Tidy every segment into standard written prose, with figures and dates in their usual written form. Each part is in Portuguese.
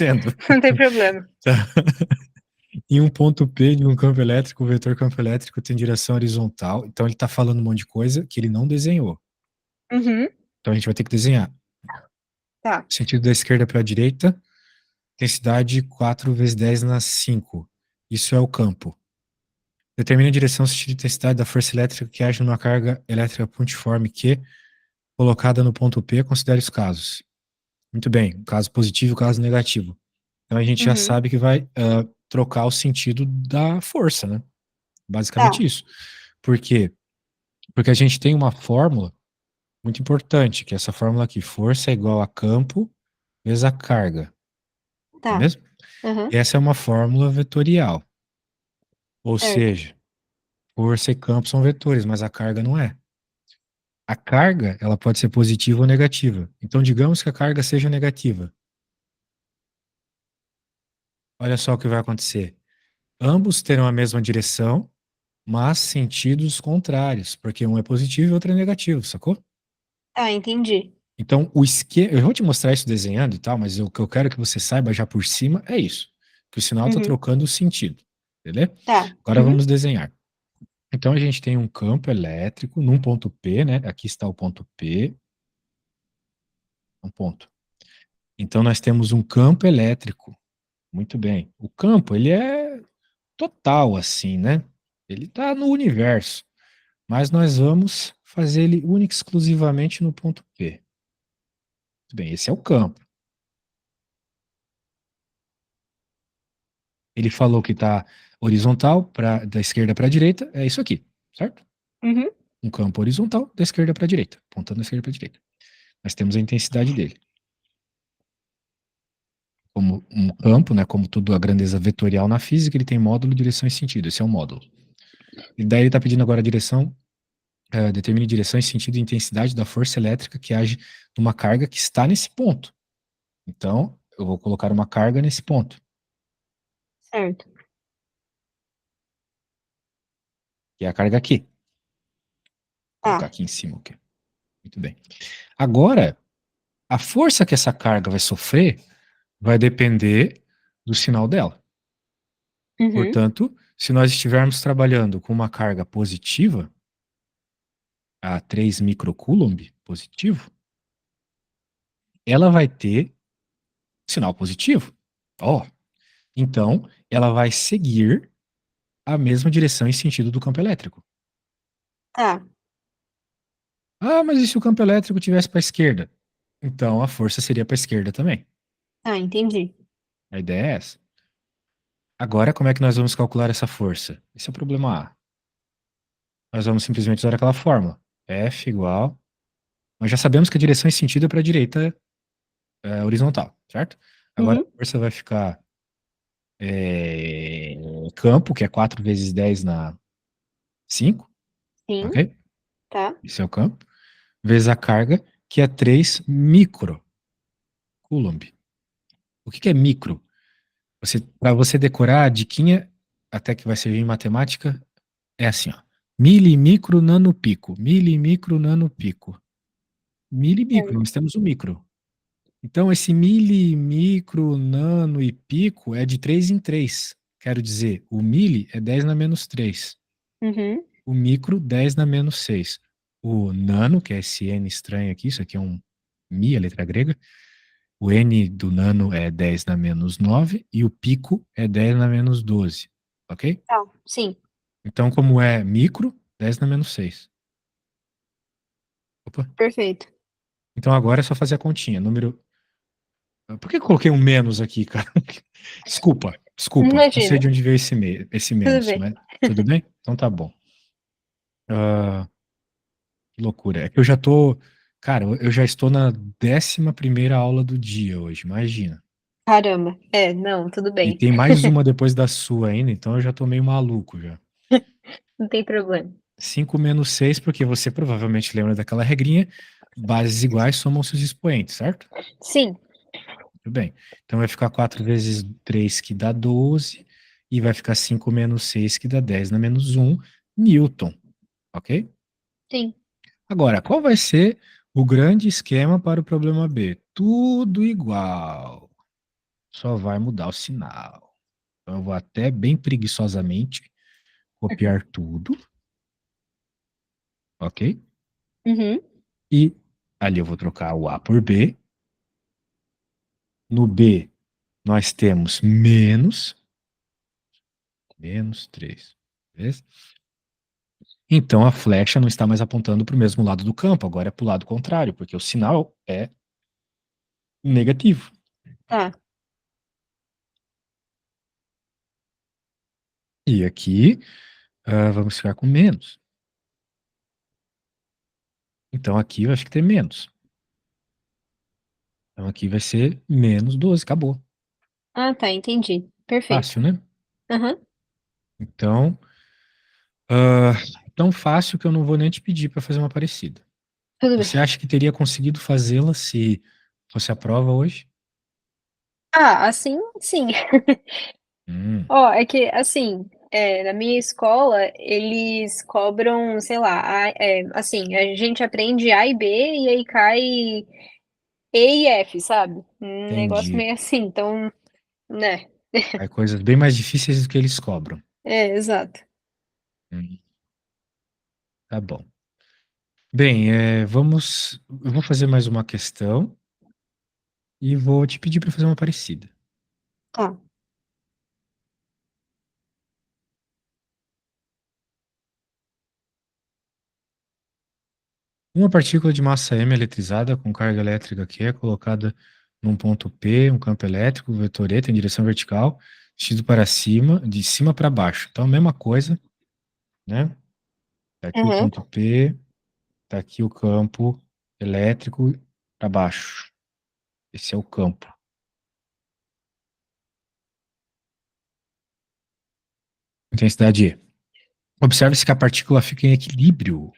Entendo. Não tem problema. Tá. Em um ponto P de um campo elétrico, o vetor campo elétrico tem direção horizontal. Então ele está falando um monte de coisa que ele não desenhou. Uhum. Então a gente vai ter que desenhar. Tá. Sentido da esquerda para a direita, intensidade 4 vezes 10 na 5. Isso é o campo. Determina a direção, sentido e intensidade da força elétrica que age numa carga elétrica pontiforme Q, colocada no ponto P, considere os casos. Muito bem, o caso positivo e o caso negativo. Então a gente já Uhum. sabe que vai trocar o sentido da força, né? Basicamente Tá. isso. Por quê? Porque a gente tem uma fórmula muito importante, que é essa fórmula aqui, força é igual a campo vezes a carga, não é Tá. mesmo? Uhum. E essa é uma fórmula vetorial, ou Certo. seja, força e campo são vetores, mas a carga não é. A carga, ela pode ser positiva ou negativa. Então, digamos que a carga seja negativa. Olha só o que vai acontecer. Ambos terão a mesma direção, mas sentidos contrários, porque um é positivo e outro é negativo, sacou? Tá, entendi. Então, o esquema, eu vou te mostrar isso desenhando e tal, mas o que eu quero que você saiba já por cima é isso, que o sinal está Uhum. trocando o sentido, entendeu? Tá. Agora Uhum. vamos desenhar. Então, a gente tem um campo elétrico num ponto P, né? Aqui está o ponto P, um ponto. Então, nós temos um campo elétrico. Muito bem. O campo, ele é total, assim, né? Ele está no universo, mas nós vamos fazer ele único e exclusivamente no ponto P. Muito bem, esse é o campo. Ele falou que está horizontal da esquerda para a direita, é isso aqui, certo? Uhum. Um campo horizontal da esquerda para a direita, apontando da esquerda para a direita. Nós temos a intensidade dele. Como um campo, né, como tudo a grandeza vetorial na física, ele tem módulo, direção e sentido. Esse é o módulo. E daí ele está pedindo agora a direção, determine direção e sentido e intensidade da força elétrica que age numa carga que está nesse ponto. Então, eu vou colocar uma carga nesse ponto, Certo. que é a carga aqui. Vou colocar Tá. aqui em cima, ok. Muito bem. Agora, a força que essa carga vai sofrer vai depender do sinal dela. Uhum. Portanto, se nós estivermos trabalhando com uma carga positiva, a 3 microcoulomb positivo, ela vai ter sinal positivo. Ó, então ela vai seguir a mesma direção e sentido do campo elétrico. Tá. Ah, mas e se o campo elétrico tivesse para a esquerda? Então a força seria para a esquerda também. Tá, entendi. A ideia é essa. Agora, como é que nós vamos calcular essa força? Esse é o problema A. Nós vamos simplesmente usar aquela fórmula. F igual. Nós já sabemos que a direção e sentido é para a direita horizontal, certo? Agora Uhum. a força vai ficar campo, que é 4 vezes 10 na 5, Sim. ok? Tá. Esse é o campo. Vezes a carga, que é 3 microcoulomb. O que é micro? Para você decorar a diquinha, até que vai servir em matemática, é assim, ó. Milimicro nanopico. Milimicro nanopico. Milimicro, Certo. nós temos o micro. Então, esse mili, micro, nano e pico é de 3 em 3. Quero dizer, o mili é 10 na menos 3. Uhum. O micro, 10 na menos 6. O nano, que é esse N estranho aqui, isso aqui é um Mi, a letra grega. O N do nano é 10 na menos 9 e o pico é 10 na menos 12. Ok? Tá. Sim. Então, como é micro, 10 na menos 6. Opa. Perfeito. Então, agora é só fazer a continha. Número. Por que eu coloquei um menos aqui, cara? Desculpa, desculpa. Não sei Imagina. de onde veio esse Tudo menos, bem. mas tudo bem? Então tá bom. Ah, que loucura. É que eu já tô. Cara, eu já estou na 11ª aula do dia hoje, imagina. Caramba. É, não, tudo E bem. tem mais uma depois da sua ainda, então eu já tô meio maluco já. Não tem problema. 5 menos 6, porque você provavelmente lembra daquela regrinha, bases iguais somam seus expoentes, certo? Sim. Tudo bem. Então vai ficar 4 vezes 3 que dá 12, e vai ficar 5 menos 6 que dá 10 na menos 1, Newton, ok? Sim. Agora, qual vai ser o grande esquema para o problema B? Tudo igual. só vai mudar o sinal. Então eu vou até bem preguiçosamente copiar tudo, ok? Uhum. E ali eu vou trocar o A por B. No B, nós temos menos 3. Beleza? Então a flecha não está mais apontando para o mesmo lado do campo, agora é para o lado contrário, porque o sinal é negativo. Tá. E aqui vamos ficar com menos. Então aqui vai ter menos. Então aqui vai ser menos 12, acabou. Ah, tá, entendi. Perfeito. Fácil, né? Aham. Então, ah, tão fácil que eu não vou nem te pedir para fazer uma parecida. Tudo Você bem. acha que teria conseguido fazê-la se fosse a prova hoje? Ah, assim, sim. Hum, Ó, é que, assim, na minha escola, eles cobram, sei lá, assim, a gente aprende A e B, e aí cai E e F, sabe? Um negócio entendi. meio assim, então, né. Aí coisas bem mais difíceis do que eles cobram. É, exato. Hum, tá bom. Bem, eu vou fazer mais uma questão e vou te pedir para fazer uma parecida. Tá. Uma partícula de massa m eletrizada com carga elétrica Q é colocada num ponto P, um campo elétrico, vetor E, tem direção vertical, x para cima, de cima para baixo. Então, a mesma coisa, né? Tá aqui o Aham. ponto P, tá aqui o campo elétrico para baixo. Esse é o campo. Intensidade E. Observe-se que a partícula fica em equilíbrio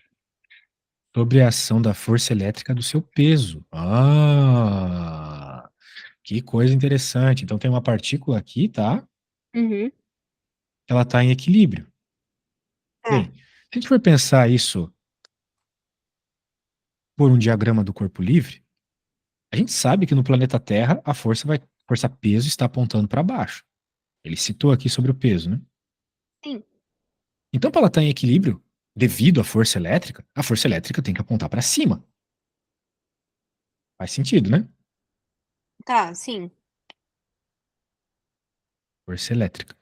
sobre a ação da força elétrica do seu peso. Ah, que coisa interessante. Então tem uma partícula aqui, tá? Uhum. Ela está em equilíbrio. Tá. Bem, se a gente for pensar isso por um diagrama do corpo livre, a gente sabe que no planeta Terra força peso está apontando para baixo. Ele citou aqui sobre o peso, né? Sim. Então, para ela estar em equilíbrio, devido à força elétrica, a força elétrica tem que apontar para cima. Faz sentido, né? Tá, sim. Força elétrica.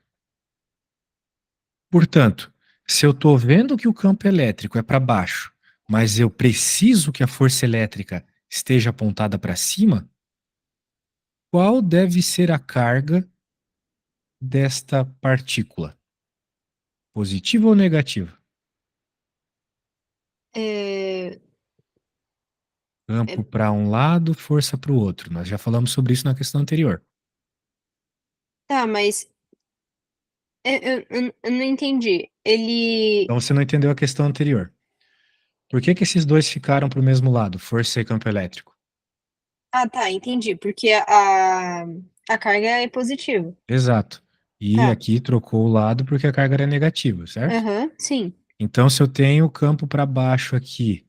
Portanto, se eu estou vendo que o campo elétrico é para baixo, mas eu preciso que a força elétrica esteja apontada para cima, qual deve ser a carga desta partícula? Positiva ou negativa? Eh, Campo eh, para um lado, força para o outro. Nós já falamos sobre isso na questão anterior. tá, mas eu não entendi. Ele Então você não entendeu a questão anterior. Por que que esses dois ficaram para o mesmo lado, força e campo elétrico? Ah, tá, entendi, porque a carga é positiva. Exato. E Tá. aqui trocou o lado porque a carga era negativa, certo? Aham, sim. Então, se eu tenho o campo para baixo aqui,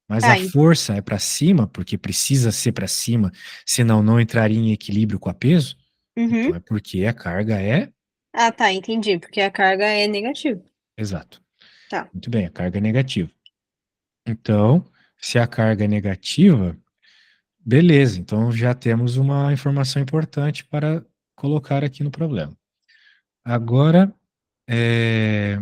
mas a Tá, força é para cima, porque precisa ser para cima, senão não entraria em equilíbrio com a peso, então uhum. é porque a carga é. Ah, tá, entendi, porque a carga é negativa. Exato. Tá. Muito bem, a carga é negativa. Então, se a carga é negativa, beleza, então já temos uma informação importante para colocar aqui no problema. Agora,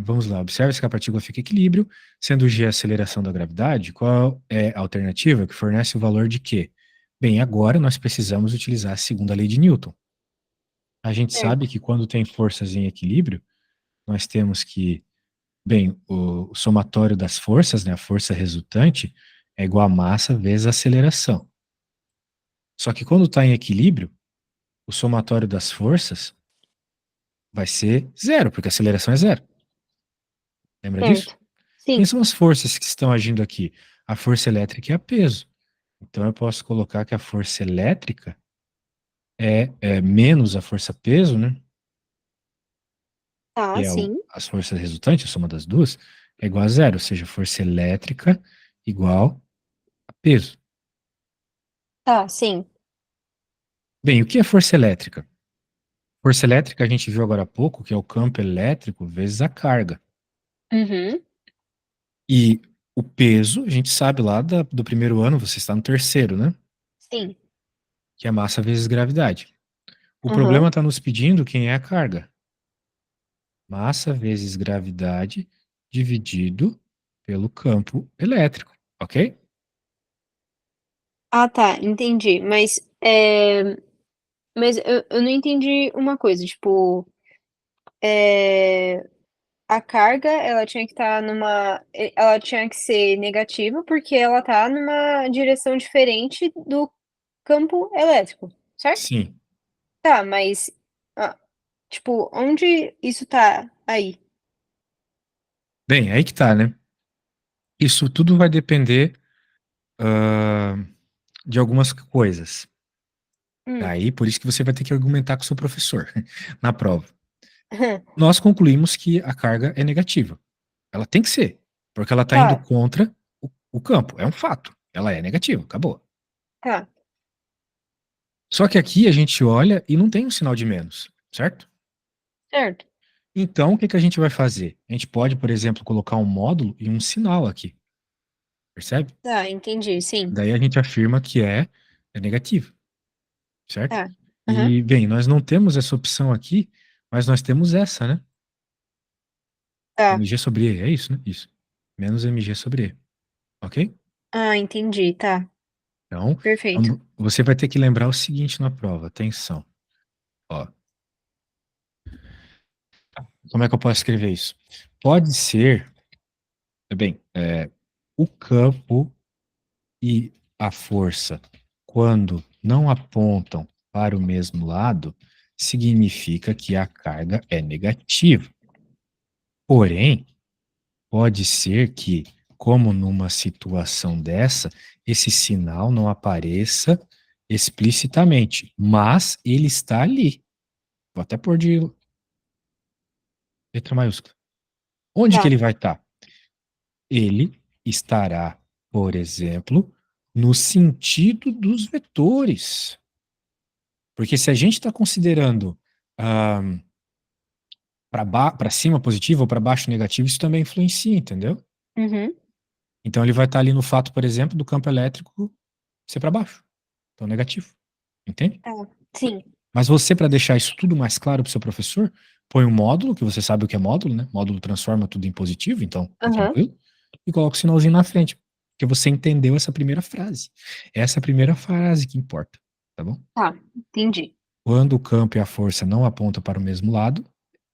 vamos lá, observe-se que a partícula fica em equilíbrio, sendo g a aceleração da gravidade, qual é a alternativa que fornece o valor de Q? Bem, agora nós precisamos utilizar a segunda lei de Newton. A gente sabe Certo. que quando tem forças em equilíbrio, nós temos que, bem, o somatório das forças, né, a força resultante, é igual a massa vezes a aceleração. Só que quando está em equilíbrio, o somatório das forças vai ser zero, porque a aceleração é zero. Lembra disso? Certo. Quem Sim. são as forças que estão agindo aqui? A força elétrica e a peso. Então eu posso colocar que a força elétrica é menos a força peso, né? Que Tá, é sim. as forças resultantes, a soma das duas, é igual a zero, ou seja, força elétrica igual a peso. Tá, sim. Bem, o que é força elétrica? Força elétrica a gente viu agora há pouco, que é o campo elétrico vezes a carga. Uhum. E o peso, a gente sabe lá do primeiro ano, você está no terceiro, né? Sim. Que é massa vezes gravidade. O Aham. problema está nos pedindo quem é a carga. Massa vezes gravidade dividido pelo campo elétrico, ok? Ah, tá, entendi. Mas eu não entendi uma coisa, tipo, é, a carga, ela tinha que estar ela tinha que ser negativa, porque ela tá numa direção diferente do campo elétrico, certo? Sim. Tá, mas, ah, tipo, onde isso tá aí? Bem, aí que tá, né? Isso tudo vai depender, ah, de algumas coisas. Hum. Aí, por isso que você vai ter que argumentar com o seu professor na prova. Nós concluímos que a carga é negativa. Ela tem que ser, porque ela está indo Tá, contra o campo. É um fato. Ela é negativa, acabou. tá, Só que aqui a gente olha e não tem um sinal de menos, certo? certo. Então, o que que a gente vai fazer? A gente pode, por exemplo, colocar um módulo e um sinal aqui, percebe? Tá, entendi, sim. Daí a gente afirma que é negativo, certo? Tá. Aham. E, bem, nós não temos essa opção aqui, mas nós temos essa, né? Tá. MG sobre E, é isso, né? Isso. Menos MG sobre E, ok? Ah, entendi, tá. Então, Perfeito. você vai ter que lembrar o seguinte na prova, atenção. Ó, como é que eu posso escrever isso? Pode ser, bem, o campo e a força, quando não apontam para o mesmo lado, significa que a carga é negativa. Porém, pode ser que, como numa situação dessa, esse sinal não apareça explicitamente, mas ele está ali. Vou até pôr de letra maiúscula. Onde que Tá. ele vai estar? Ele estará, por exemplo, no sentido dos vetores. Porque se a gente está considerando, ah, para cima positivo ou para baixo negativo, isso também influencia, entendeu? Uhum. Então ele vai estar ali no fato, por exemplo, do campo elétrico ser para baixo, então negativo, entende? Tá. Sim. Mas você, para deixar isso tudo mais claro para o seu professor, põe um módulo, que você sabe o que é módulo, né? Módulo transforma tudo em positivo, então tá Aham. tranquilo, e coloca o sinalzinho na frente, porque você entendeu essa primeira frase. Essa é a primeira frase que importa, tá bom? Tá, entendi. Quando o campo e a força não apontam para o mesmo lado,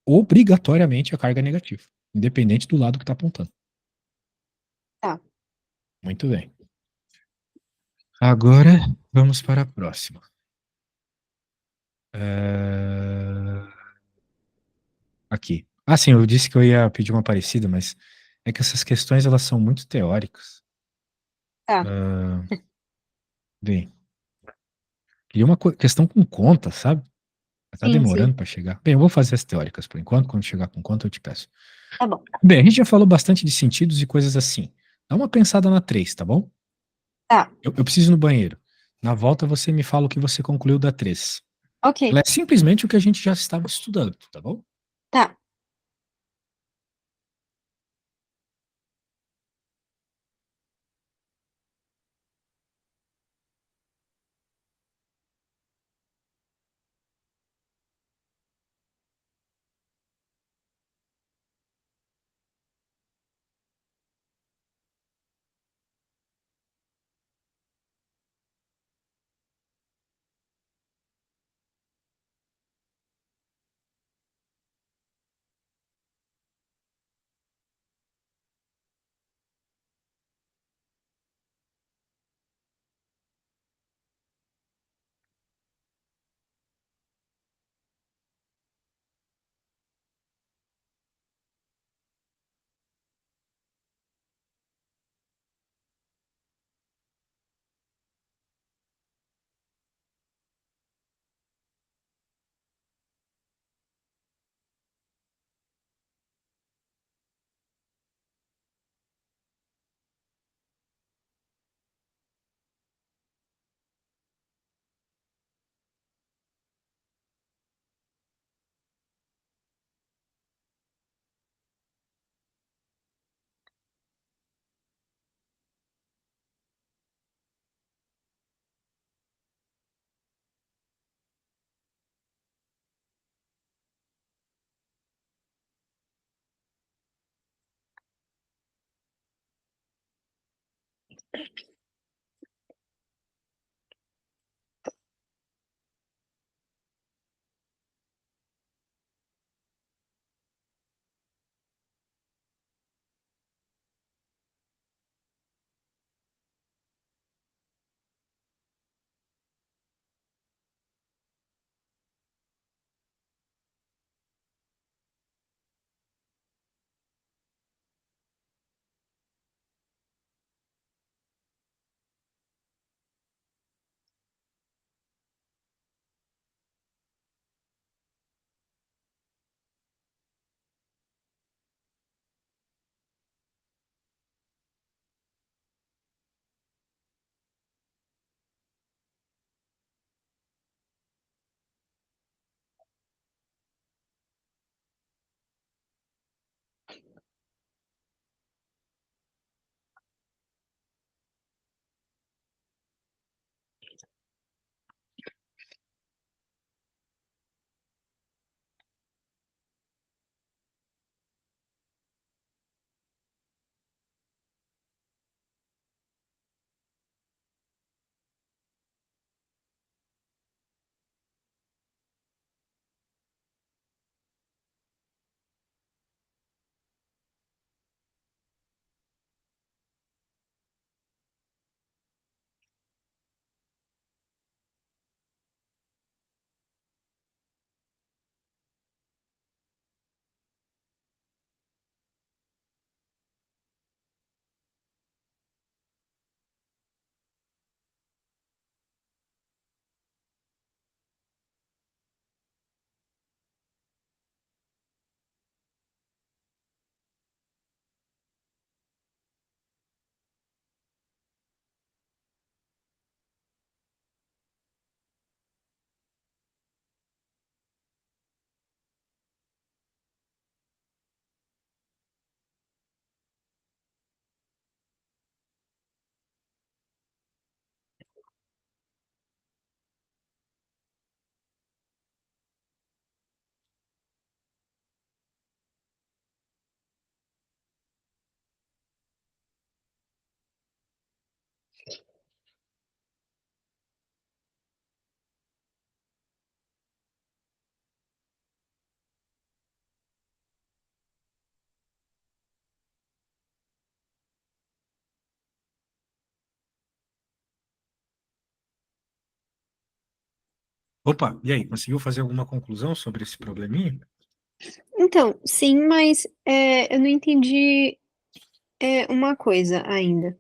obrigatoriamente a carga é negativa, independente do lado que está apontando. Tá. Muito bem. Agora vamos para a próxima. Aqui. Ah, sim, eu disse que eu ia pedir uma parecida, mas é que essas questões elas são muito teóricas. Tá. Ah, bem, queria uma questão com conta, sabe? Tá Sim, sim. demorando para chegar. Bem, eu vou fazer as teóricas por enquanto. Quando chegar com conta, eu te peço. Tá bom. Bem, a gente já falou bastante de sentidos e coisas assim. Dá uma pensada na 3, tá bom? Tá. Eu preciso ir no banheiro. Na volta, você me fala o que você concluiu da 3. Ok. Ela é simplesmente o que a gente já estava estudando, tá bom? Tá. Opa, e aí, conseguiu fazer alguma conclusão sobre esse probleminha? Então, sim, mas eu não entendi uma coisa ainda.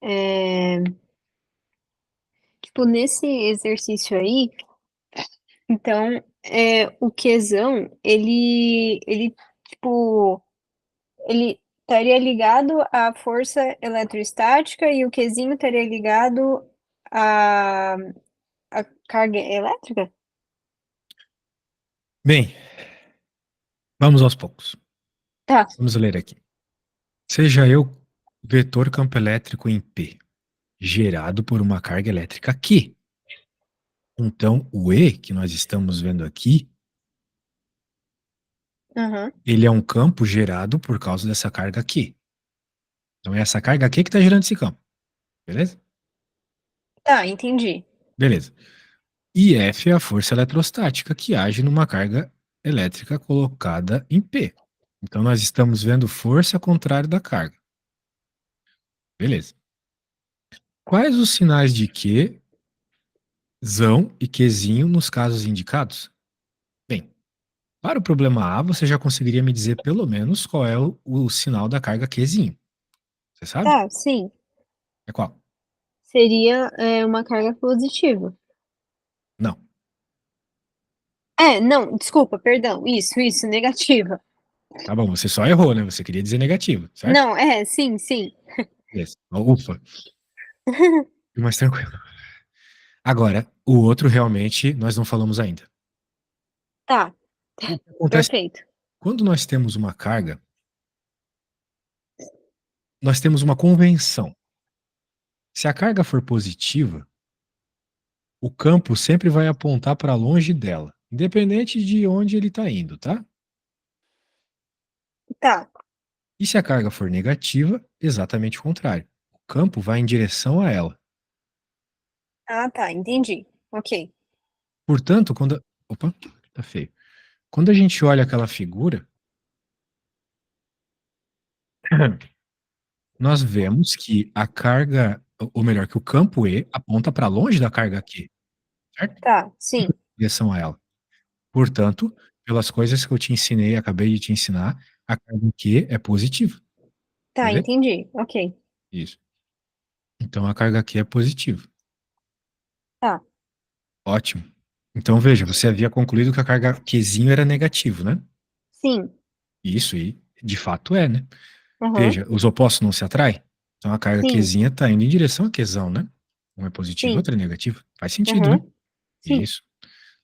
É, tipo, nesse exercício aí, então, o quesão, tipo, ele estaria ligado à força eletrostática e o quezinho estaria ligado à, à carga elétrica? Bem, vamos aos poucos. Tá, Vamos ler aqui. Seja eu vetor campo elétrico em P, gerado por uma carga elétrica Q. Então, o E que nós estamos vendo aqui, aham. ele é um campo gerado por causa dessa carga Q. Então, é essa carga Q que está gerando esse campo. Beleza? Tá, entendi. Beleza. E F é a força eletrostática que age numa carga elétrica colocada em P. Então, nós estamos vendo força contrária da carga. Beleza. Quais os sinais de Q, zão e Qzinho nos casos indicados? Bem, para o problema A, você já conseguiria me dizer pelo menos qual é o sinal da carga Qzinho. Você sabe? Tá, sim. É qual? Seria, uma carga positiva. Não. Não, desculpa, perdão. Isso, negativa. Tá bom, você só errou, né? Você queria dizer negativo, certo? Não, sim, sim. Beleza. Ufa, mais tranquilo. Agora, o outro realmente nós não falamos ainda. Tá, O que acontece perfeito. quando nós temos uma carga, nós temos uma convenção. Se a carga for positiva, o campo sempre vai apontar para longe dela, independente de onde ele está indo, tá? Tá, E se a carga for negativa, exatamente o contrário. campo vai em direção a ela. Ah, tá, entendi. Ok. Portanto, opa, tá feio. Quando a gente olha aquela figura, nós vemos que a carga, ou melhor, que o campo E aponta para longe da carga Q, certo? Tá, sim. Em direção a ela. Portanto, pelas coisas que eu te ensinei, acabei de te ensinar, a carga Q é positiva. Tá, Quer ver? entendi. Ok. Isso. Então a carga Q é positiva. Tá. Ótimo. Então veja, você havia concluído que a carga Qzinho era negativo, né? Sim. Isso, e de fato é, né? Aham. Veja, os opostos não se atraem? Então a carga Sim. Qzinha está indo em direção a Qzão, né? Um é positivo e Sim. outro é negativo. Faz sentido, né? Aham. Sim. Isso,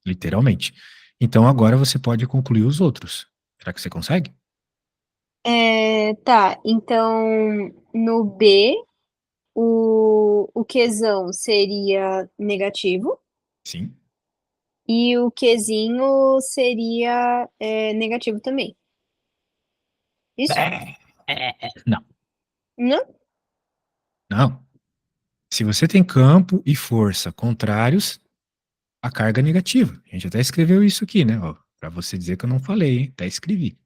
literalmente. Então agora você pode concluir os outros. Será que você consegue? Tá, então no B, o Qzão seria negativo Sim. e o Qzinho seria, negativo também. Isso? Não, Não? não. Se você tem campo e força contrários, a carga é negativa. A gente até escreveu isso aqui, né? Para você dizer que eu não falei, hein? Até escrevi.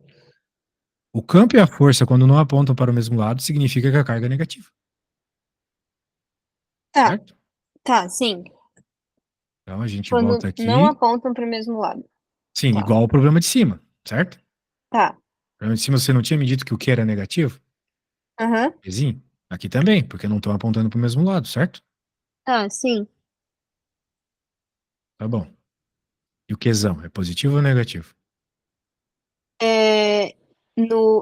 O campo e a força, quando não apontam para o mesmo lado, significa que a carga é negativa, Tá, certo? tá, sim. Então a gente volta Quando não aqui. apontam para o mesmo lado. Sim, Tá, igual ao problema de cima, certo? tá. O problema de cima você não tinha me dito que o que era negativo? Aham. Sim. Aqui também, porque não estão apontando para o mesmo lado, certo? Tá, sim. Tá bom. E o quesão, é positivo ou negativo?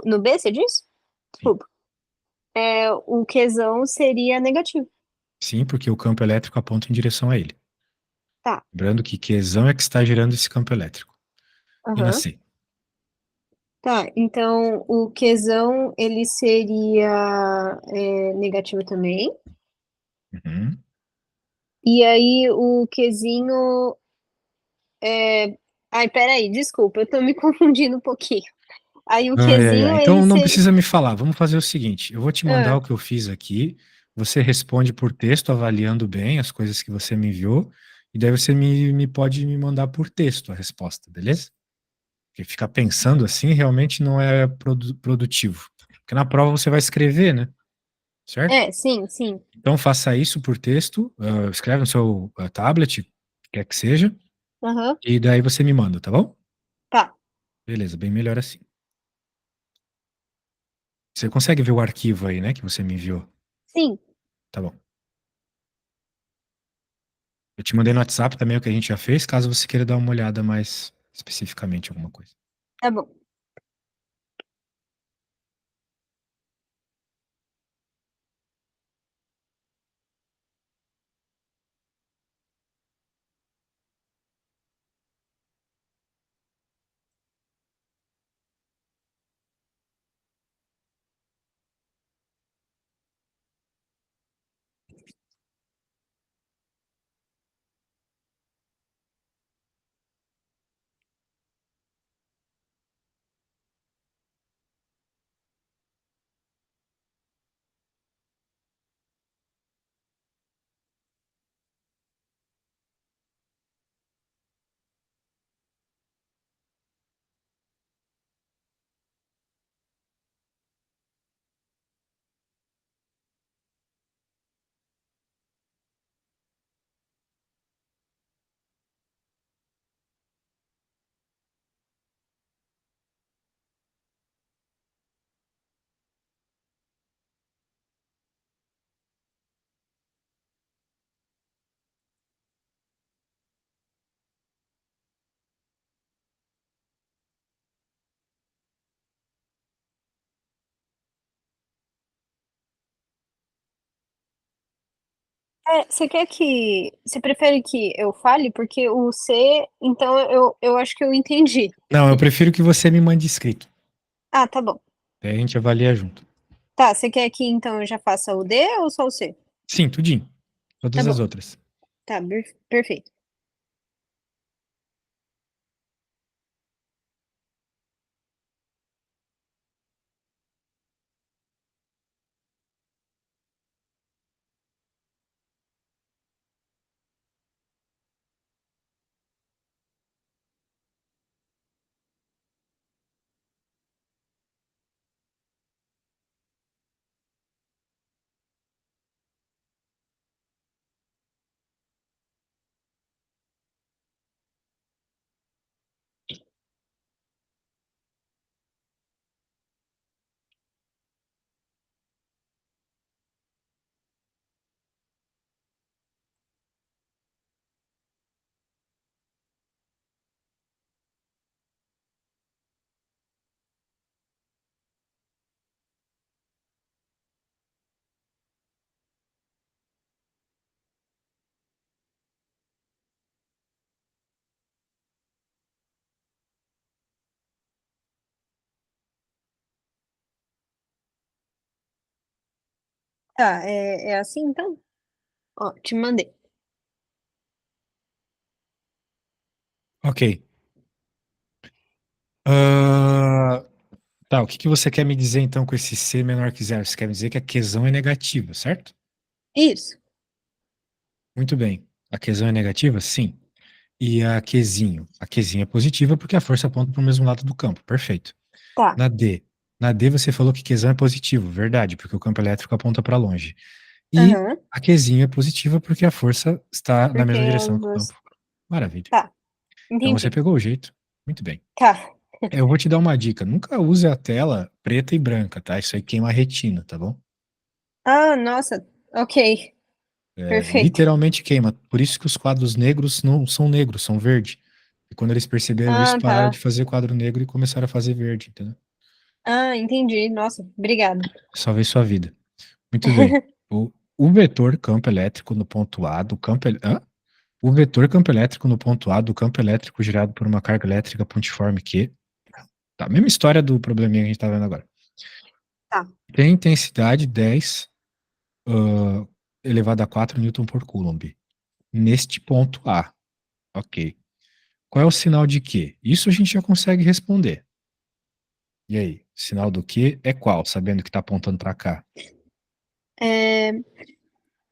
No B, você disse? Sim. Desculpa. O Qzão seria negativo. Sim, porque o campo elétrico aponta em direção a ele. Tá. Lembrando que quesão é que está gerando esse campo elétrico. E na Aham. C? Tá, então o Qzão ele seria, negativo também. Uhum. E aí o Qzinho, ai, espera aí, desculpa, eu tô me confundindo um pouquinho. Aí o Ai, ai, ai. Qzinho ele Então não seria precisa me falar. Vamos fazer o seguinte: eu vou te mandar hã. o que eu fiz aqui. Você responde por texto, avaliando bem as coisas que você me enviou. E daí você me pode me mandar por texto a resposta, beleza? Porque ficar pensando assim realmente não é produtivo. Porque na prova você vai escrever, né? Certo? É, sim, sim. Então faça isso por texto, escreve no seu tablet, quer que seja, Aham. e daí você me manda, tá bom? Tá. Beleza, bem melhor assim. Você consegue ver o arquivo aí, né, que você me enviou? Sim, Tá bom. Eu te mandei no WhatsApp também o que a gente já fez, caso você queira dar uma olhada mais especificamente em alguma coisa. tá bom. Você quer que você prefere que eu fale? Porque o C, então eu acho que eu entendi. Não, eu prefiro que você me mande escrito. Ah, tá bom. Daí a gente avalia junto. Tá, você quer que então eu já faça o D ou só o C? Sim, tudinho. Tá Todas as bom. outras. Tá, perfeito. Tá, é assim então? Ó, te mandei. Ok. Ah, tá, o que que você quer me dizer então com esse C menor que zero? Você quer me dizer que a questão é negativa, certo? Isso. Muito bem. A questão é negativa? Sim. E a Qzinho? A Qzinho é positiva porque a força aponta para o mesmo lado do campo. Perfeito. Tá. Na D. Na D você falou que Qzão é positivo. Verdade, porque o campo elétrico aponta para longe. E Aham. a Qzinho é positiva porque a força está na Porque mesma as direção que o duas. campo. Maravilha. Tá, Então você entendi. pegou o jeito. Muito bem. Tá. Eu vou te dar uma dica. Nunca use a tela preta e branca, tá? Isso aí queima a retina, tá bom? Ah, nossa. Ok. É, Perfeito. literalmente queima. Por isso que os quadros negros não são negros, são verde. E quando eles perceberam isso, Ah, pararam de tá. fazer quadro negro e começaram a fazer verde, entendeu? Ah, entendi. Nossa, obrigada. Salvei sua vida. Muito bem. O vetor campo elétrico no ponto A do campo. O vetor campo elétrico no ponto A do campo elétrico gerado por uma carga elétrica pontiforme Q. Tá, mesma história do probleminha que a gente tá vendo agora. Tá. Tem intensidade 10 ah, elevado a 4 newton por coulomb. Neste ponto A. Ok. Qual é o sinal de Q? Isso a gente já consegue responder. E aí? Sinal do Q é qual? Sabendo que está apontando para cá. É,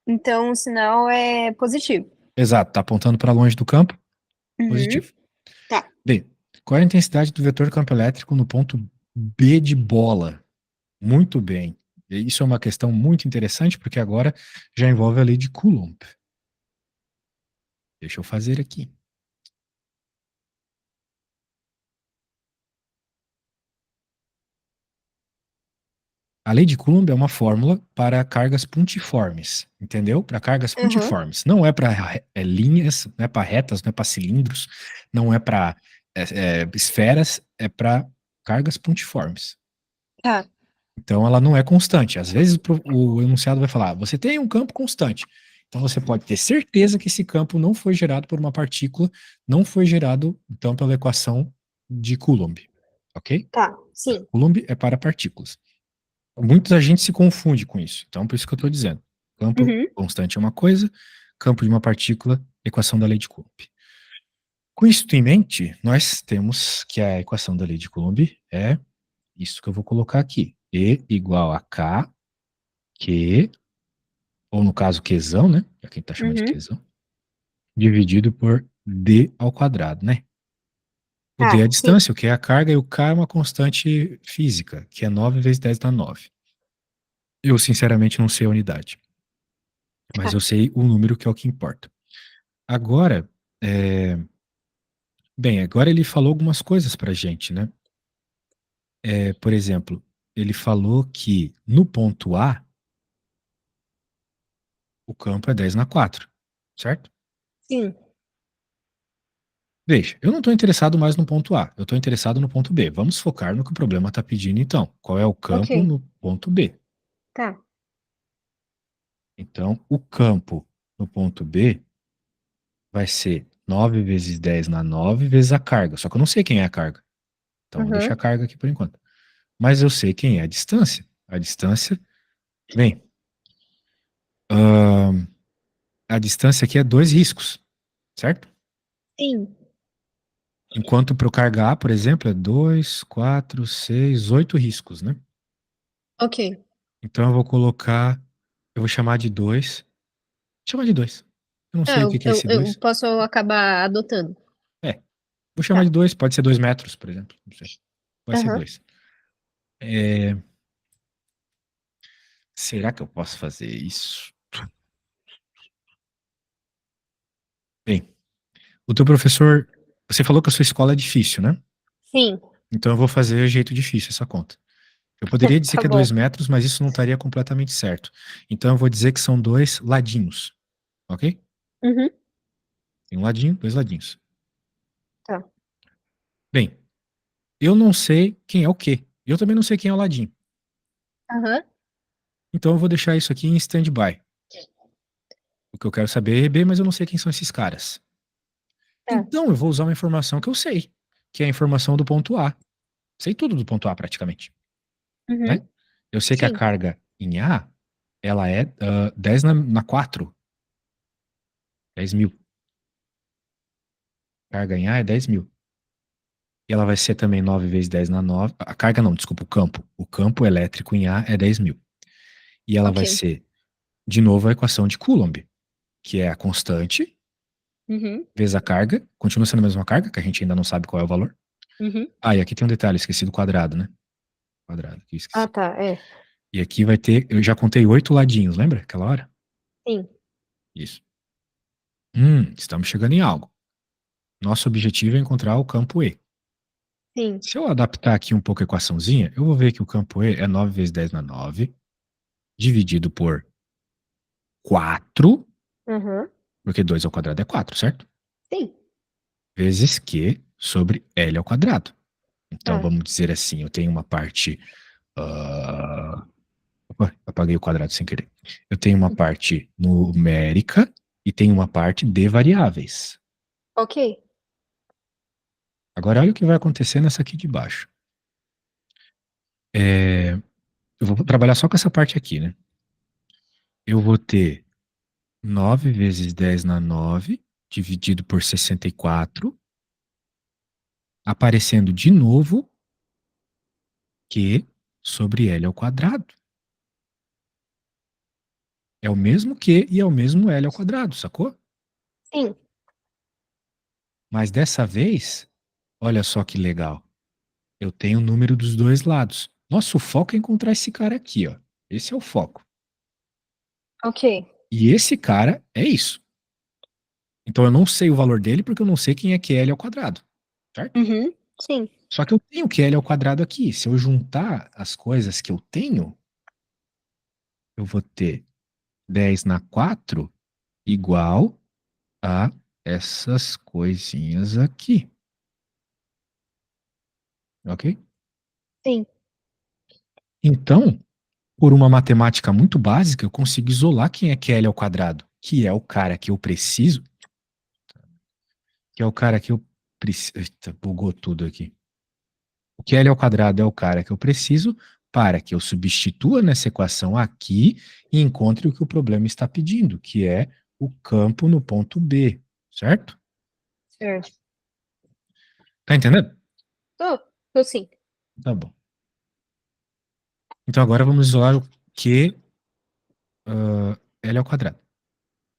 então o sinal é positivo. Exato, está apontando para longe do campo? Uhum. Positivo. Tá. B. Qual é a intensidade do vetor campo elétrico no ponto B de bola? Muito bem. E isso é uma questão muito interessante, porque agora já envolve a lei de Coulomb. Deixa eu fazer aqui. A lei de Coulomb é uma fórmula para cargas pontiformes, entendeu? Para cargas Aham. pontiformes. Não é para linhas, não é para retas, não é para cilindros, não é para esferas, é para cargas pontiformes. Tá. Então ela não é constante. Às vezes o enunciado vai falar: você tem um campo constante. Então você pode ter certeza que esse campo não foi gerado por uma partícula, não foi gerado então pela equação de Coulomb, ok? Tá. Sim. Coulomb é para partículas. Muita gente se confunde com isso. Então, por isso que eu estou dizendo. Campo Uhum. constante é uma coisa, campo de uma partícula, equação da lei de Coulomb. Com isso em mente, nós temos que a equação da lei de Coulomb é isso que eu vou colocar aqui. E igual a K, Q, ou no caso Qzão, né? É quem está chamando de Uhum. Qzão, dividido por D ao quadrado, né? O D é Tá. a Sim. distância, o Q é a carga, e o K é uma constante física, que é 9 vezes 10 na 9. Eu, sinceramente, não sei a unidade, mas Tá. eu sei o número que é o que importa. Agora, bem, agora ele falou algumas coisas pra gente, né? Por exemplo, ele falou que no ponto A, o campo é 10 na 4, certo? Sim. Veja, eu não estou interessado mais no ponto A, eu estou interessado no ponto B. Vamos focar no que o problema está pedindo, então. Qual é o campo Ok. no ponto B? Tá. Então, o campo no ponto B vai ser 9 vezes 10 na 9 vezes a carga. Só que eu não sei quem é a carga. Então, vou deixar a Uhum. carga aqui por enquanto. Mas eu sei quem é a distância. A distância, bem, ahn, a distância aqui é 2 riscos, certo? Sim. Enquanto para o carga A, por exemplo, é 2, 4, 6, 8 riscos, né? Ok. Então eu vou colocar, eu vou chamar de 2. Chamar de 2. Eu não Ah, sei o que que é esse eu 2. posso acabar adotando. É, vou chamar Tá. de 2, pode ser 2 metros, por exemplo. Não sei. Vai ser Aham. 2. Será que eu posso fazer isso? Bem, o teu professor, você falou que a sua escola é difícil, né? Sim. Então eu vou fazer jeito difícil essa conta. Eu poderia dizer Tá que é 2 bom. metros, mas isso não estaria completamente certo. Então eu vou dizer que são 2 ladinhos, ok? Uhum. Tem um ladinho, 2 ladinhos. Tá. Bem, eu não sei quem é o quê. Eu também não sei quem é o ladinho. Aham. Então eu vou deixar isso aqui em stand-by. O que eu quero saber é B, mas eu não sei quem são esses caras. Tá. Então eu vou usar uma informação que eu sei, que é a informação do ponto A. Sei tudo do ponto A praticamente, né? Uhum. Eu sei que a Sim. carga em A ela é 10 na 4, 10.000. Carga em A é 10.000. E ela vai ser também 9 vezes 10 na 9. A carga não, desculpa, o campo. O campo elétrico em A é 10.000. E ela vai Ok. ser, de novo, a equação de Coulomb, que é a constante Uhum. vezes a carga. Continua sendo a mesma carga, que a gente ainda não sabe qual é o valor. Uhum. Ah, e aqui tem um detalhe, esqueci do quadrado, né? Quadrado, aqui Ah, esqueci. tá. É. E aqui vai ter, eu já contei 8 ladinhos, lembra? Aquela hora? Sim. Isso. Estamos chegando em algo. Nosso objetivo é encontrar o campo E. Sim. Se eu adaptar aqui um pouco a equaçãozinha, eu vou ver que o campo E é 9 vezes 10 na 9, dividido por 4, Uhum. porque 2 ao quadrado é 4, certo? Sim. Vezes Q sobre L ao quadrado. Então Tá. vamos dizer assim, eu tenho uma parte. Opa, apaguei o quadrado sem querer. Eu tenho uma parte numérica e tenho uma parte de variáveis. Ok. Agora olha o que vai acontecer nessa aqui de baixo. Eu vou trabalhar só com essa parte aqui, né? Eu vou ter 9 vezes 10 na 9, dividido por 64, aparecendo de novo Q sobre L ao quadrado. É o mesmo Q e é o mesmo L ao quadrado, sacou? Sim. Mas dessa vez, olha só que legal. Eu tenho o número dos dois lados. Nosso foco é encontrar esse cara aqui, ó. Esse é o foco. Ok. E esse cara é isso. Então eu não sei o valor dele porque eu não sei quem é QL ao quadrado, certo? Uhum. Sim. Só que eu tenho QL ao quadrado aqui. Se eu juntar as coisas que eu tenho, eu vou ter 10 na 4 igual a essas coisinhas aqui, ok? Sim. Então, por uma matemática muito básica, eu consigo isolar quem é QL ao quadrado, que é o cara que eu preciso, que é o cara que eu preciso. Eita, bugou tudo aqui. O QL ao quadrado é o cara que eu preciso para que eu substitua nessa equação aqui e encontre o que o problema está pedindo, que é o campo no ponto B, certo? Certo. Tá entendendo? Tô. Tô sim. Tá bom. Então agora vamos isolar o Q L ao quadrado.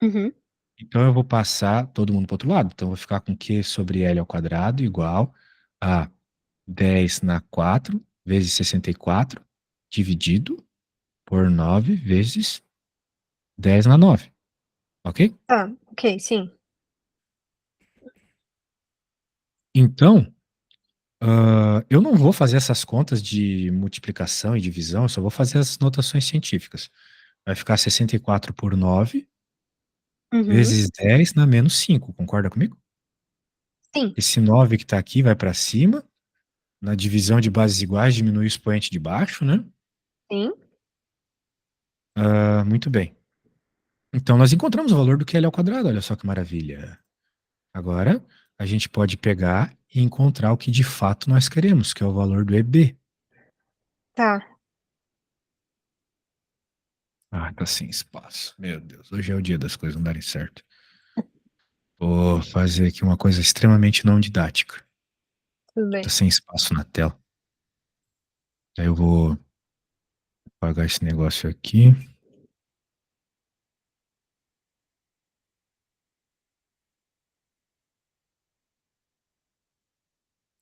Uhum. Então eu vou passar todo mundo para o outro lado. Então eu vou ficar com Q sobre L ao quadrado igual a 10 na 4 vezes 64 dividido por 9 vezes 10 na 9. Ok? Tá. Ok. Sim. Então, eu não vou fazer essas contas de multiplicação e divisão, eu só vou fazer as notações científicas. Vai ficar 64 por 9 Uhum. vezes 10 na menos 5. Concorda comigo? Sim. Esse 9 que está aqui vai para cima. Na divisão de bases iguais, diminui o expoente de baixo, né? Sim. Muito bem. Então, nós encontramos o valor do QL ao quadrado. Olha só que maravilha. Agora, a gente pode pegar e encontrar o que de fato nós queremos, que é o valor do EB. Tá. Ah, tá sem espaço. Meu Deus, hoje é o dia das coisas não darem certo. Vou fazer aqui uma coisa extremamente não didática. Tudo Tá bem. sem espaço na tela. Aí eu vou apagar esse negócio aqui.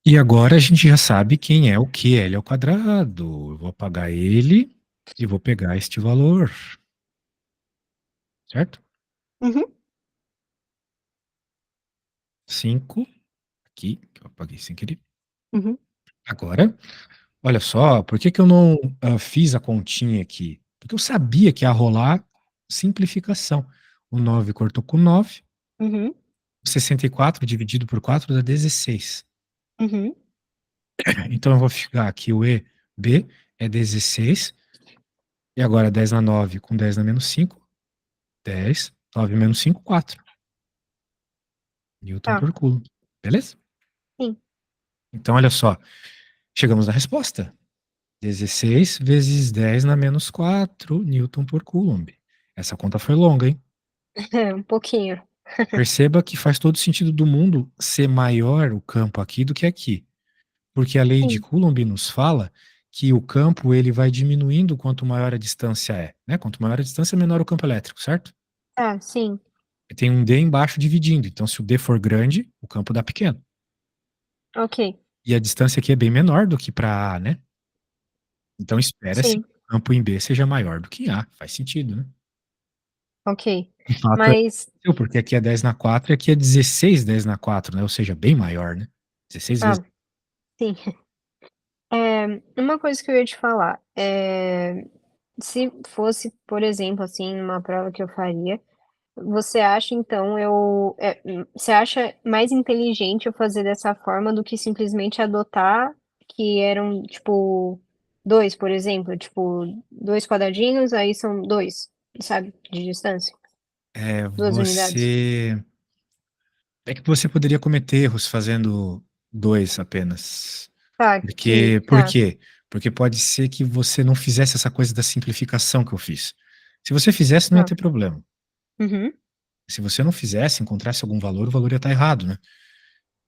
E agora a gente já sabe quem é o QL ao quadrado. Eu vou apagar ele e vou pegar este valor, certo? Uhum. 5 aqui, que eu apaguei sem querer. Uhum. Agora, olha só, por que que eu não fiz a continha aqui? Porque eu sabia que ia rolar simplificação. O 9 cortou com 9, Uhum. 64 dividido por 4 dá 16. Uhum. Então eu vou ficar aqui, o EB é 16, e agora 10 na 9 com 10 na menos 5, 10, 9 menos 5, 4. Newton Tá. por Coulomb. Beleza? Sim. Então, olha só, chegamos na resposta. 16 vezes 10 na menos 4 Newton por Coulomb. Essa conta foi longa, hein? É, um pouquinho. Perceba que faz todo sentido do mundo ser maior o campo aqui do que aqui. Porque a lei de Sim. Coulomb nos fala que o campo ele vai diminuindo quanto maior a distância é, né? Quanto maior a distância, menor o campo elétrico, certo? Ah, sim. E tem um D embaixo dividindo. Então, se o D for grande, o campo dá pequeno. Ok. E a distância aqui é bem menor do que para A, né? Então, espera-se que Sim. o campo em B seja maior do que em A. Faz sentido, né? Ok. De fato, Mas, é, porque aqui é 10 na 4 e aqui é 16 10 na 4, né? Ou seja, bem maior, né? 16 vezes. ah, sim. Uma coisa que eu ia te falar, se fosse, por exemplo, assim, uma prova que eu faria, você acha então você acha mais inteligente eu fazer dessa forma do que simplesmente adotar que eram, tipo, 2, por exemplo, tipo, 2 quadradinhos, aí são 2, sabe, de distância, É, 2 unidades. você. É que você poderia cometer erros fazendo dois apenas. Tá, que Por tá. quê? Porque pode ser que você não fizesse essa coisa da simplificação que eu fiz. Se você fizesse, não ia Tá. ter problema. Uhum. Se você não fizesse, encontrasse algum valor, o valor ia estar errado, né? Sim.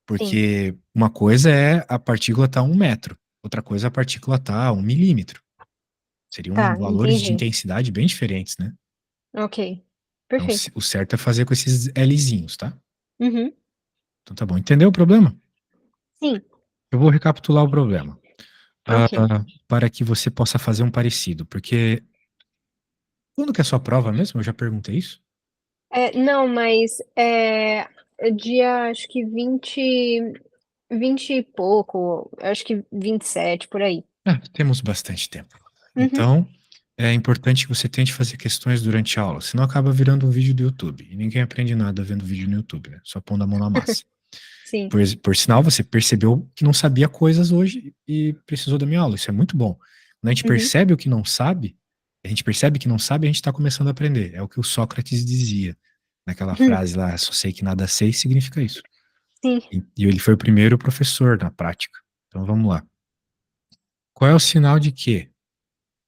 Porque uma coisa é a partícula estar a 1 metro, outra coisa é a partícula estar a 1 milímetro. Seriam Tá, valores de entendi. intensidade bem diferentes, né? Ok. Então, Perfeito. o certo é fazer com esses Lzinhos, tá? Uhum. Então tá bom. Entendeu o problema? Sim. Eu vou recapitular o problema, Ok. para que você possa fazer um parecido. Porque quando que é a sua prova mesmo? Eu já perguntei isso. Não, mas, dia acho que 20 e pouco, acho que 27 por aí. Ah, temos bastante tempo. Uhum. Então, é importante que você tente fazer questões durante a aula, senão acaba virando um vídeo do YouTube. E ninguém aprende nada vendo vídeo no YouTube, né? Só pondo a mão na massa. Sim. Por sinal, você percebeu que não sabia coisas hoje e precisou da minha aula. Isso é muito bom. Quando a gente Uhum. percebe o que não sabe, a gente percebe que não sabe, a gente está começando a aprender. É o que o Sócrates dizia naquela frase lá, só sei que nada sei, significa isso. Sim. E ele foi o primeiro professor na prática. Então vamos lá. Qual é o sinal de que?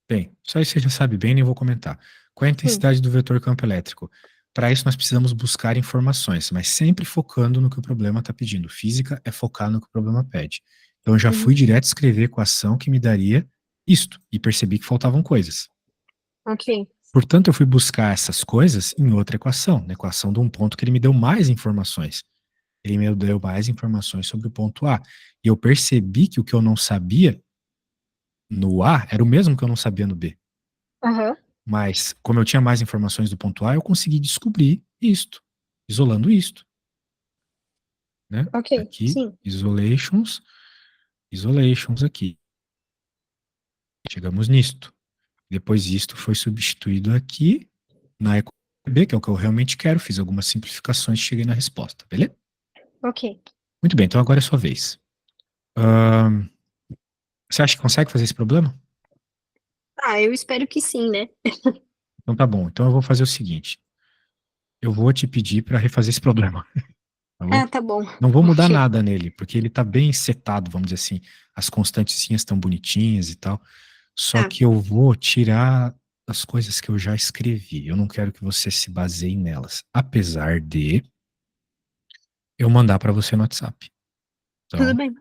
Bem, só isso você já sabe bem, nem vou comentar. Qual é a Hum. intensidade do vetor campo elétrico? Para isso, nós precisamos buscar informações, mas sempre focando no que o problema está pedindo. Física é focar no que o problema pede. Então, eu já Uhum. fui direto escrever equação que me daria isto, e percebi que faltavam coisas. Ok. Portanto, eu fui buscar essas coisas em outra equação, na equação de um ponto que ele me deu mais informações. Ele me deu mais informações sobre o ponto A. E eu percebi que o que eu não sabia no A era o mesmo que eu não sabia no B. Aham. Mas, como eu tinha mais informações do ponto A, eu consegui descobrir isto, isolando isto, né? Ok. Aqui, Sim. isolations aqui. Chegamos nisto. Depois isto foi substituído aqui na equação B, que é o que eu realmente quero. Fiz algumas simplificações e cheguei na resposta, beleza? Ok. Muito bem, então agora é sua vez. Ahn, você acha que consegue fazer esse problema? Ah, eu espero que sim, né. Então tá bom. Então eu vou fazer o seguinte: eu vou te pedir para refazer esse problema, tá bom? Ah, tá bom. Não vou mudar Ok. nada nele, porque ele tá bem setado, vamos dizer assim. As constantezinhas estão bonitinhas e tal. Só Tá. que eu vou tirar as coisas que eu já escrevi. Eu não quero que você se baseie nelas. Apesar de eu mandar para você no WhatsApp. Tudo Então, bem.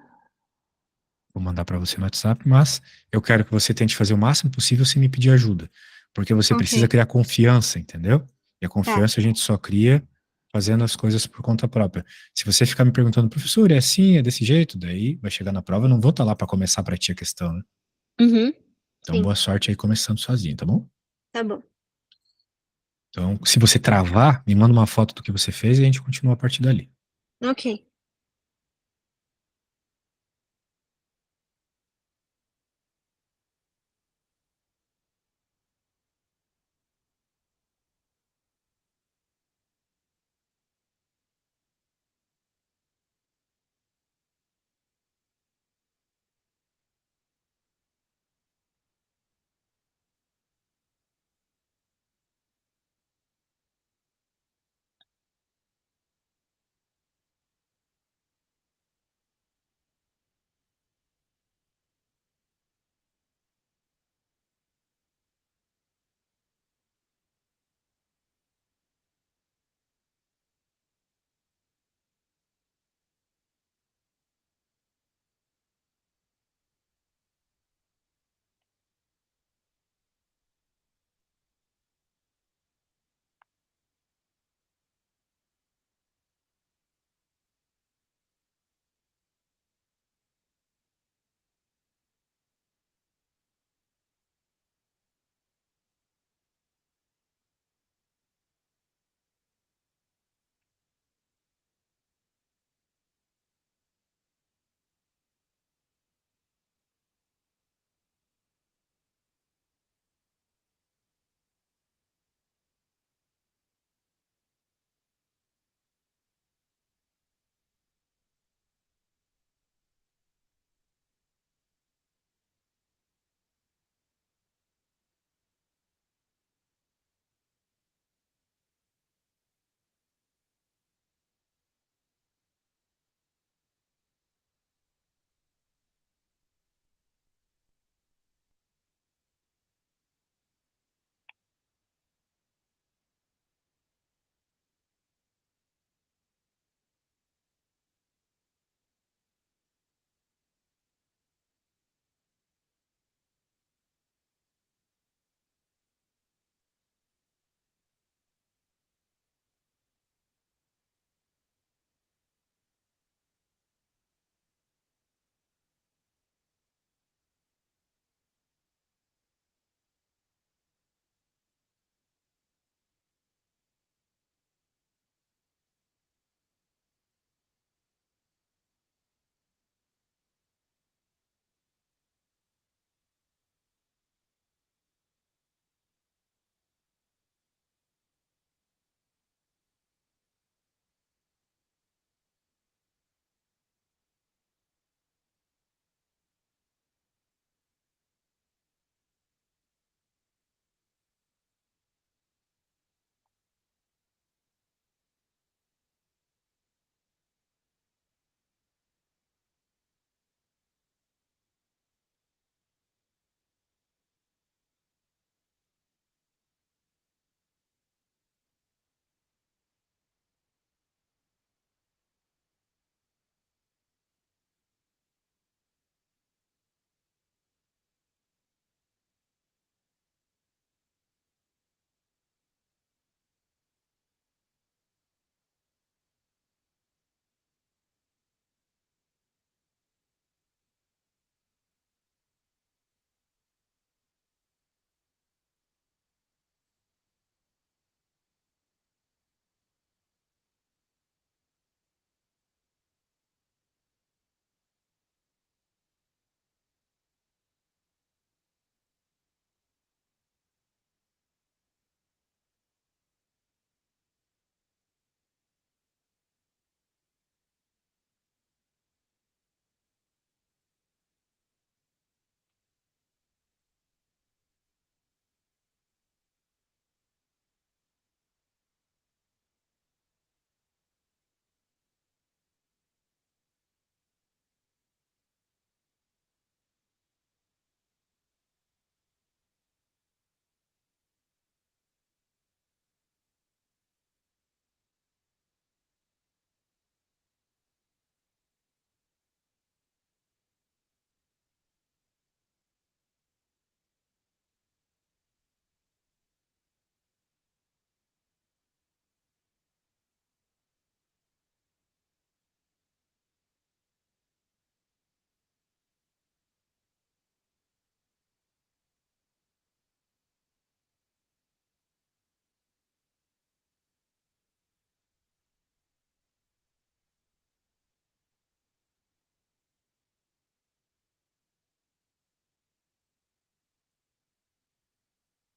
vou mandar para você no WhatsApp, mas eu quero que você tente fazer o máximo possível sem me pedir ajuda. Porque você precisa Ok. criar confiança, entendeu? E a Tá. confiança a gente só cria fazendo as coisas por conta própria. Se você ficar me perguntando, professor, é assim, é desse jeito, daí vai chegar na prova, eu não vou estar lá para começar para ti a questão, né? Uhum. Então, Sim. boa sorte aí começando sozinho, tá bom? Tá bom. Então, se você travar, me manda uma foto do que você fez e a gente continua a partir dali. Ok.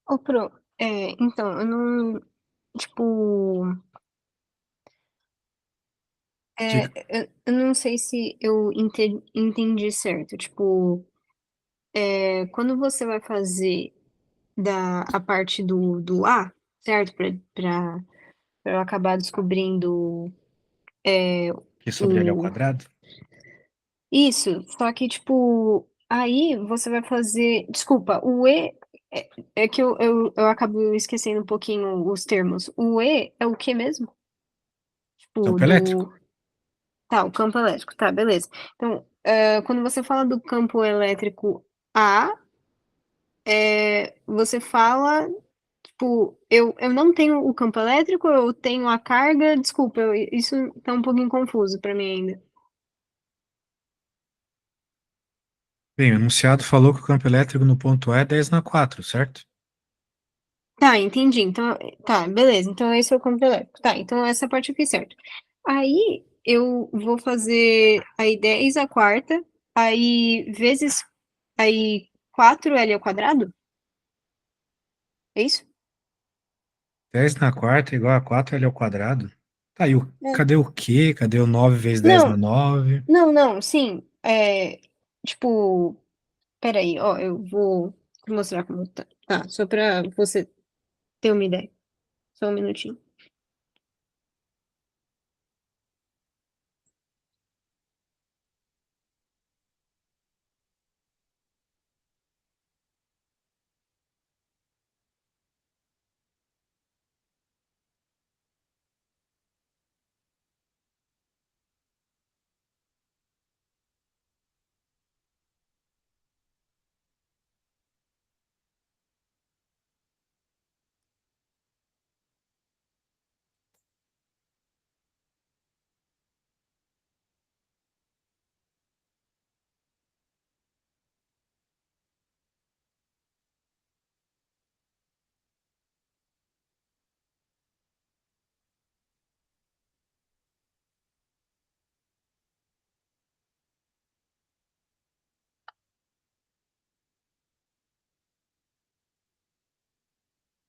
Ô, Pro, então, eu não, tipo, Diga. eu não sei se eu entendi certo. Tipo, quando você vai fazer a parte do A, certo? Pra eu acabar descobrindo Que é sobre L ao o. quadrado? Isso, só que, tipo, aí você vai fazer. Desculpa, o E. É que eu acabo esquecendo um pouquinho os termos. O E é o que mesmo? Tipo, Campo elétrico. do. Tá, o campo elétrico, tá, beleza. Então, quando você fala do campo elétrico A, você fala, tipo, eu não tenho o campo elétrico, eu tenho a carga, desculpa, isso tá um pouquinho confuso pra mim ainda. Bem, o enunciado falou que o campo elétrico no ponto A é 10 na 4, certo? Tá, entendi. Então, tá, beleza. Então esse é o campo elétrico. Tá, então essa parte eu fiz certo. Aí eu vou fazer aí 10 a quarta, aí vezes aí 4L ao quadrado? É isso? 10 na quarta é igual a 4L ao quadrado. Tá, É. cadê o quê? Cadê o 9 vezes 10 na Não, 9? não, não, sim. Tipo, peraí, ó, eu vou mostrar como tá. Tá, só pra você ter uma ideia. Só um minutinho.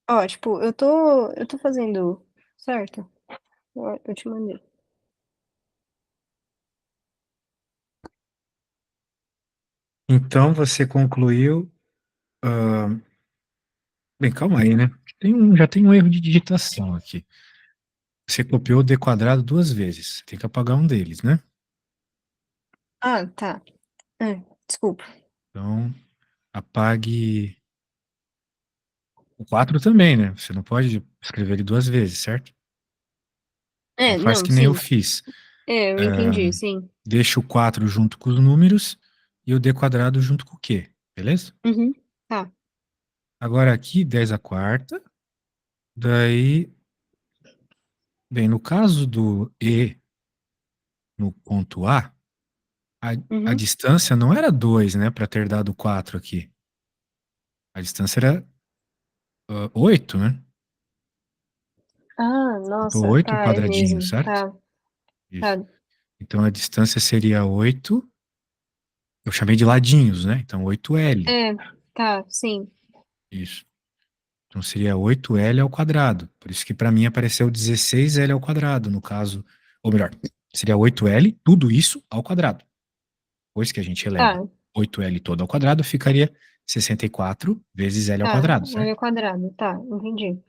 Ó, tipo, eu tô fazendo certo? Ó, eu te mandei. Então você concluiu. Bem, calma aí, né? Já tem um erro de digitação aqui. Você copiou o d quadrado duas vezes. Tem que apagar um deles, né? Ah, tá. Desculpa. Então, apague o 4 também, né? Você não pode escrever ele duas vezes, certo? Então faz Não, que nem eu sim. fiz. Eu entendi, sim. Deixa o 4 junto com os números e o d quadrado junto com o Q, beleza? Uhum. Tá. Agora aqui, 10 a quarta. Daí, bem, no caso do E no ponto a Uhum. distância não era 2, né, para ter dado 4 aqui. A distância era 8, né? Ah, Botou nossa, 8 tá, é quadradinhos, mesmo. certo? Tá, Isso. tá. Então a distância seria 8. Eu chamei de ladinhos, né? Então 8L. É, tá, sim. Isso. Então seria 8L ao quadrado. Por isso que para mim apareceu 16L ao quadrado, no caso. Ou melhor, seria 8L, tudo isso ao quadrado. Depois que a gente eleva Tá, 8L todo ao quadrado, ficaria 64 vezes L ao tá. quadrado, Área certo? quadrada, tá, entendi.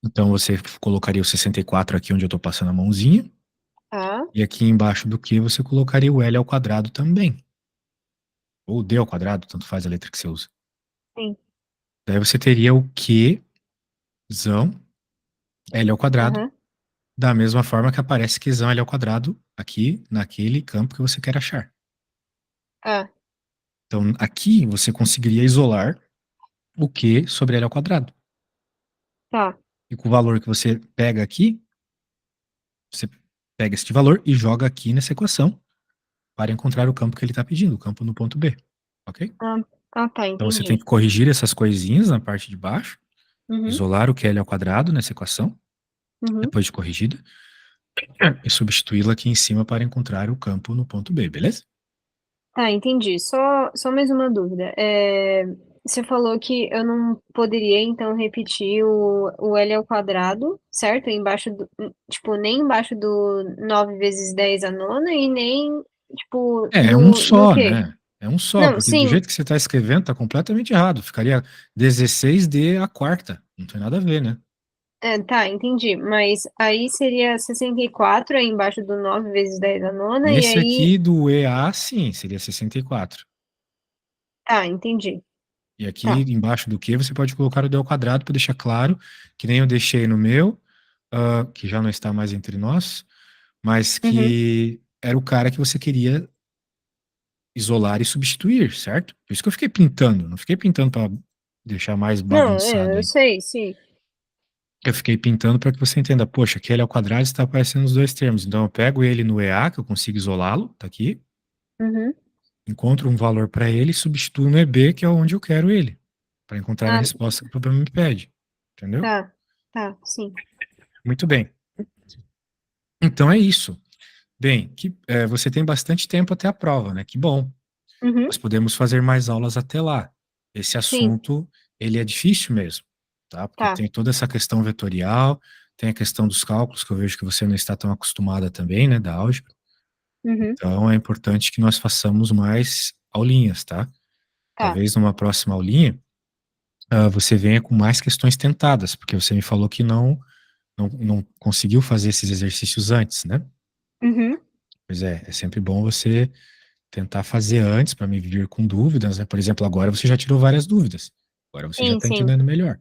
Então você colocaria o 64 aqui onde eu estou passando a mãozinha, Tá, e aqui embaixo do que você colocaria o L ao quadrado também. Ou D ao quadrado, tanto faz a letra que você usa. sim. Daí você teria o Qzão L ao quadrado, Aham. da mesma forma que aparece Qzão L ao quadrado aqui naquele campo que você quer achar. Ah, Então aqui você conseguiria isolar o Q sobre L ao quadrado. tá, E com o valor que você pega aqui, você pega este valor e joga aqui nessa equação para encontrar o campo que ele está pedindo, o campo no ponto B. Ok? ah, tá, Então você tem entendi. que corrigir essas coisinhas na parte de baixo, Uhum, isolar o QL ao quadrado nessa equação, uhum. depois de corrigida, e substituí-la aqui em cima para encontrar o campo no ponto B, beleza? Tá, entendi. Só mais uma dúvida. Você falou que eu não poderia, então, repetir o L ao quadrado, certo? Embaixo do, tipo, nem embaixo do 9 vezes 10 a nona e nem, tipo, É um no só, quê? né? É um só, Não, porque do sim, jeito que você está escrevendo, tá completamente errado. Ficaria 16D a quarta. Não tem nada a ver, né? tá, entendi. Mas aí seria 64 aí embaixo do 9 vezes 10 a nona, e Nesse aí. aqui do EA, sim, seria 64. Tá, entendi. E aqui Tá. embaixo do que você pode colocar o D ao quadrado para deixar claro, que nem eu deixei no meu, que já não está mais entre nós, mas Uhum. que era o cara que você queria isolar e substituir, certo? Por isso que eu fiquei pintando, não fiquei pintando para deixar mais Não, bagunçado eu aí. sei, sim. Eu fiquei pintando para que você entenda, poxa, aquele ao quadrado está aparecendo os dois termos. Então eu pego ele no EA, que eu consigo isolá-lo, tá aqui, Uhum. encontro um valor para ele e substituo no EB, que é onde eu quero ele, para encontrar a Ah, resposta que o problema me pede. Entendeu? tá. Tá, sim. Muito bem. Então é isso. Bem, você tem bastante tempo até a prova, né? Que bom. Uhum. Nós podemos fazer mais aulas até lá. Esse Sim, assunto, ele é difícil mesmo, tá? Porque tá. tem toda essa questão vetorial, tem a questão dos cálculos, que eu vejo que você não está tão acostumada também, né, da álgebra. Uhum. Então, é importante que nós façamos mais aulinhas, tá? Tá. Talvez numa próxima aulinha, você venha com mais questões tentadas, porque você me falou que não conseguiu fazer esses exercícios antes, né? Uhum. Pois é sempre bom você tentar fazer antes para me vir com dúvidas, né? Por exemplo, agora você já tirou várias dúvidas. Agora você já Sim, está sim. entendendo melhor.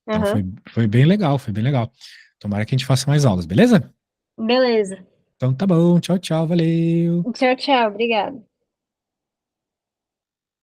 Então Aham. foi bem legal, foi bem legal. Tomara que a gente faça mais aulas, beleza? Beleza. Então tá bom, tchau, tchau, valeu. Tchau, tchau. Obrigada.